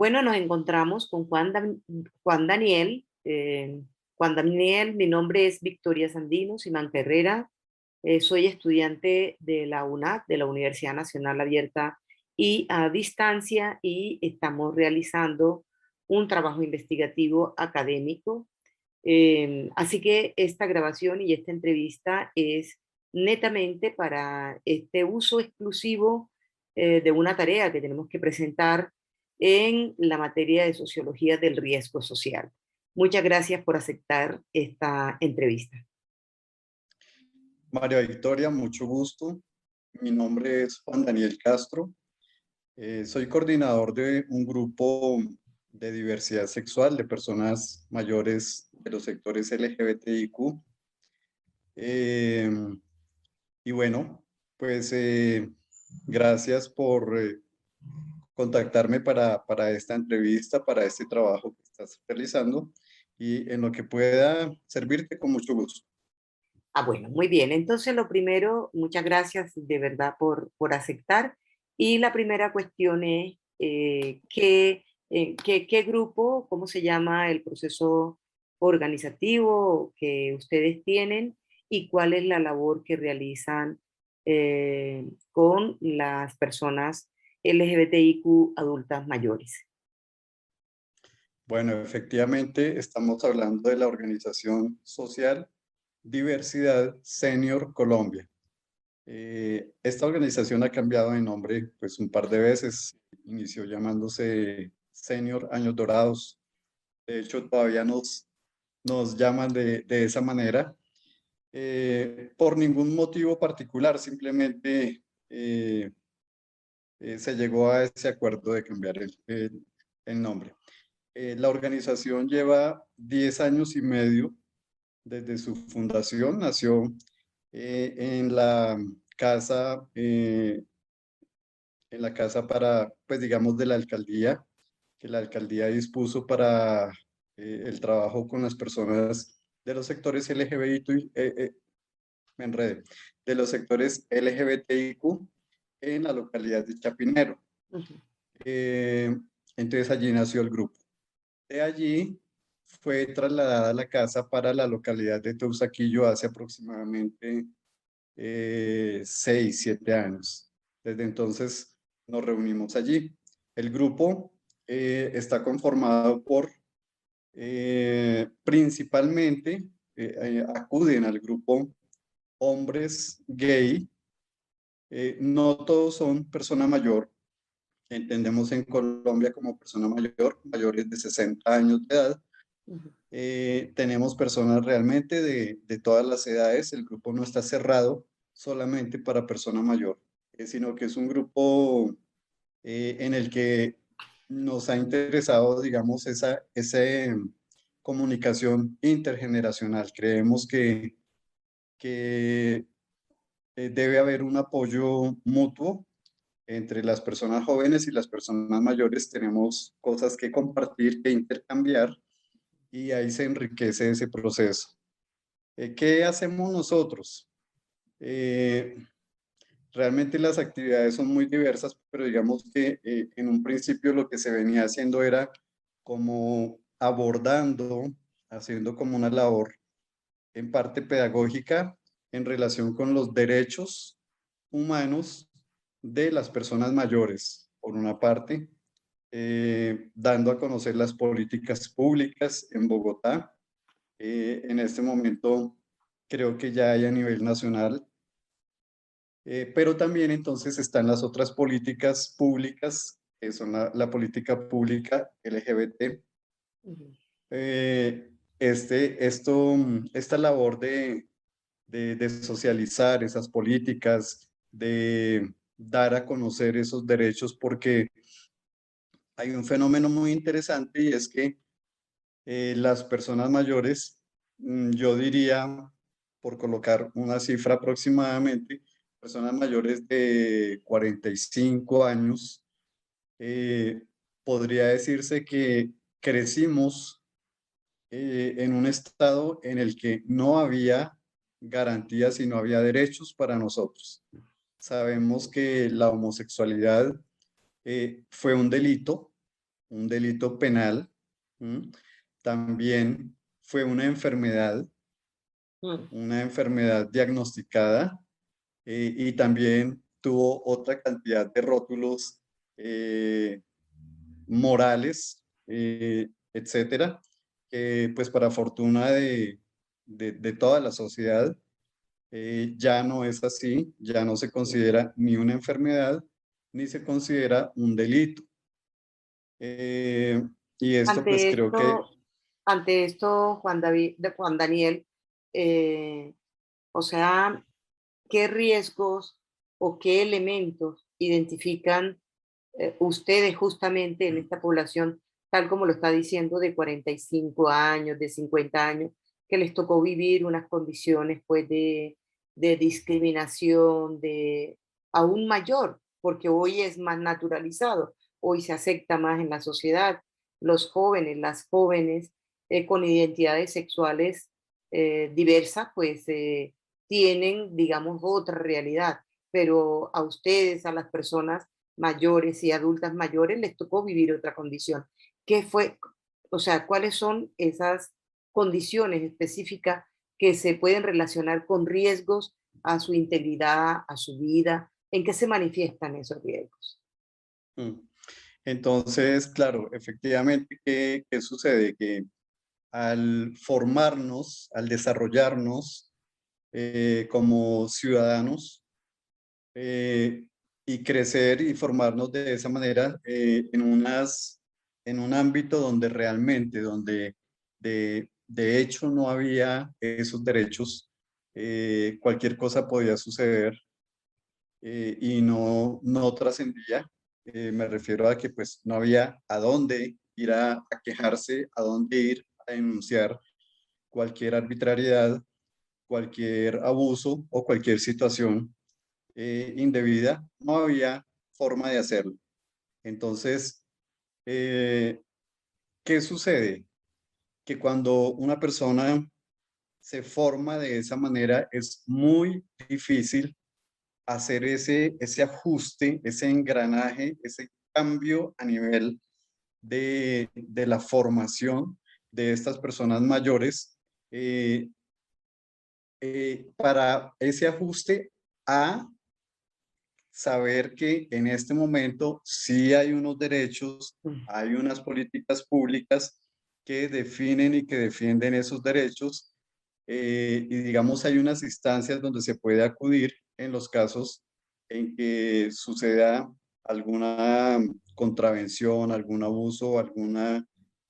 Bueno, nos encontramos con Juan Daniel. Juan Daniel, mi nombre es Victoria Sandino Simán Herrera. Soy estudiante de la UNAD, de la Universidad Nacional Abierta y a Distancia, y estamos realizando un trabajo investigativo académico. Así que esta grabación y esta entrevista es netamente para este uso exclusivo de una tarea que tenemos que presentar en la materia de sociología del riesgo social. Muchas gracias por aceptar esta entrevista. María Victoria, mucho gusto. Mi nombre es Juan Daniel Castro. Soy coordinador de un grupo de diversidad sexual de personas mayores de los sectores LGBTIQ. Eh, y bueno, pues gracias por contactarme para esta entrevista, para este trabajo que estás realizando y en lo que pueda servirte con mucho gusto. Bueno, muy bien. Entonces, lo primero, muchas gracias de verdad por aceptar. Y la primera cuestión es, ¿qué grupo, cómo se llama el proceso organizativo que ustedes tienen y cuál es la labor que realizan con las personas LGBTIQ adultas mayores? Bueno, efectivamente, estamos hablando de la organización social Diversidad Senior Colombia. Esta organización ha cambiado de nombre pues un par de veces. Inició llamándose Senior Años Dorados. De hecho, todavía nos llaman de esa manera. Por ningún motivo particular, simplemente se llegó a ese acuerdo de cambiar el nombre. La organización lleva 10 años y medio desde su fundación. Nació en la casa, para, pues digamos, de la alcaldía, que la alcaldía dispuso para el trabajo con las personas de los sectores LGBTI, me enredé, de los sectores LGBTIQ en la localidad de Chapinero. Ujú. Eh, entonces allí nació el grupo. De allí fue trasladada la casa para la localidad de Teusaquillo hace aproximadamente 6, 7 años. Desde entonces nos reunimos allí. El grupo está conformado por principalmente acuden al grupo hombres gay. No todos son persona mayor. Entendemos en Colombia como persona mayor, mayores de 60 años de edad. Ujú. Tenemos personas realmente de todas las edades. El grupo no está cerrado solamente para persona mayor, sino que es un grupo en el que nos ha interesado, digamos, esa comunicación intergeneracional. Creemos que debe haber un apoyo mutuo entre las personas jóvenes y las personas mayores. Tenemos cosas que compartir, que intercambiar, y ahí se enriquece ese proceso. ¿Qué hacemos nosotros? Eh, Realmente las actividades son muy diversas, pero digamos que en un principio lo que se venía haciendo era como abordando, haciendo como una labor en parte pedagógica en relación con los derechos humanos de las personas mayores, por una parte, dando a conocer las políticas públicas en Bogotá. En este momento creo que ya hay a nivel nacional, pero también entonces están las otras políticas públicas, que son la política pública LGBT. Ujú. Esta labor de socializar esas políticas, de dar a conocer esos derechos, porque hay un fenómeno muy interesante, y es que las personas mayores, yo diría, por colocar una cifra aproximadamente, personas mayores de 45 años, eh, podría decirse que crecimos en un estado en el que no había garantías y no había derechos para nosotros. Sabemos que la homosexualidad fue un delito, un delito penal. ¿M? También fue mm, una enfermedad diagnosticada, y también tuvo otra cantidad de rótulos eh, morales, etcétera, que pues para fortuna de toda la sociedad, ya no es así, ya no se mm. considera ni una enfermedad, ni se considera un delito. Eh, y esto pues Ante creo que esto, ante esto, Juan David, de Juan Daniel, eh, o sea, ¿qué riesgos o qué elementos identifican ustedes justamente en esta población, tal como lo está diciendo, de 45 años, de 50 años, que les tocó vivir unas condiciones pues de discriminación, de aún mayor, porque hoy es más naturalizado, hoy se acepta más en la sociedad, los jóvenes, las jóvenes con identidades sexuales diversas, pues tienen, digamos, otra realidad, pero a ustedes, a las personas mayores y adultas mayores, les tocó vivir otra condición. ¿Qué fue, o sea, cuáles son esas condiciones específicas que se pueden relacionar con riesgos a su integridad, a su vida? ¿En qué se manifiestan esos riesgos? mm, entonces, claro, efectivamente, ¿qué sucede? Que al formarnos, al desarrollarnos como ciudadanos, eh, y crecer y formarnos de esa manera, en un ámbito donde realmente, donde de hecho no había esos derechos, cualquier cosa podía suceder, y no trascendía. Me refiero a que pues no había a dónde ir a quejarse, a dónde ir a denunciar cualquier arbitrariedad, cualquier abuso o cualquier situación indebida, no había forma de hacerlo. Entonces, eh, ¿qué sucede? Que cuando una persona se forma de esa manera, es muy difícil hacer ese ajuste, ese engranaje, ese cambio a nivel de la formación de estas personas mayores, eh, para ese ajuste a saber que en este momento sí hay unos derechos, Mm, hay unas políticas públicas que definen y que defienden esos derechos, y digamos hay unas instancias donde se puede acudir en los casos en que suceda alguna contravención, algún abuso, alguna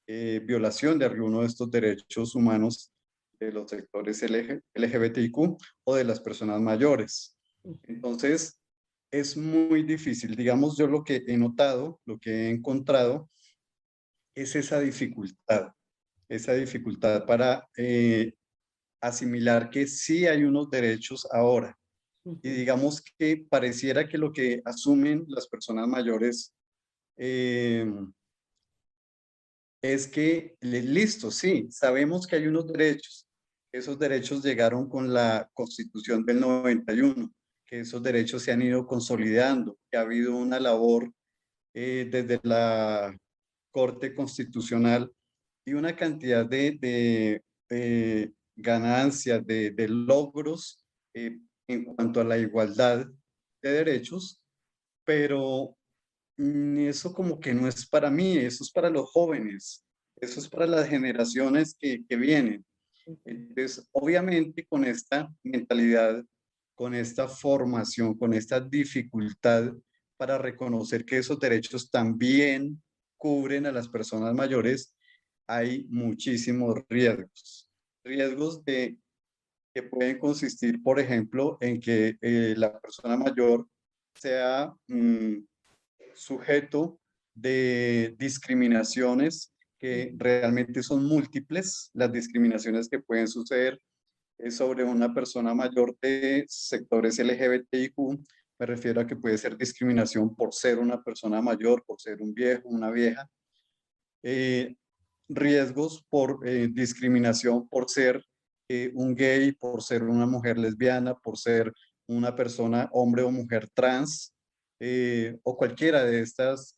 violación de alguno de estos derechos humanos de los sectores LGBTIQ o de las personas mayores. Entonces, es muy difícil. Digamos, yo lo que he notado, lo que he encontrado, es esa dificultad para asimilar que sí hay unos derechos ahora. Y ujú, digamos que pareciera que lo que asumen las personas mayores, eh, es que, listo, sí, sabemos que hay unos derechos. Esos derechos llegaron con la Constitución del 91, que esos derechos se han ido consolidando, que ha habido una labor desde la Corte Constitucional y una cantidad de ganancias, de logros en cuanto a la igualdad de derechos, pero eso como que no es para mí, eso es para los jóvenes, eso es para las generaciones que vienen. ujú. Entonces, obviamente con esta mentalidad, con esta formación, con esta dificultad para reconocer que esos derechos también cubren a las personas mayores, hay muchísimos riesgos. Riesgos que pueden consistir, por ejemplo, en que la persona mayor sea sujeto de discriminaciones que realmente son múltiples, las discriminaciones que pueden suceder sobre una persona mayor de sectores LGBTIQ. Me refiero a que puede ser discriminación por ser una persona mayor, por ser un viejo, una vieja. Eh, riesgos por discriminación por ser un gay, por ser una mujer lesbiana, por ser una persona hombre o mujer trans, o cualquiera de estas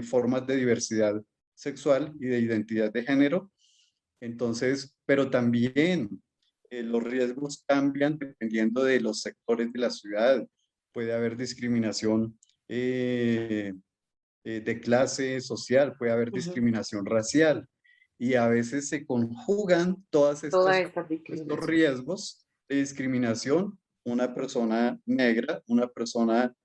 formas de diversidad sexual y de identidad de género. Entonces, pero también los riesgos cambian dependiendo de los sectores de la ciudad. Puede haber discriminación de clase social, puede haber Ujú. discriminación racial y a veces se conjugan Todas estas estos discriminaciones. riesgos de discriminación. Una persona negra, una persona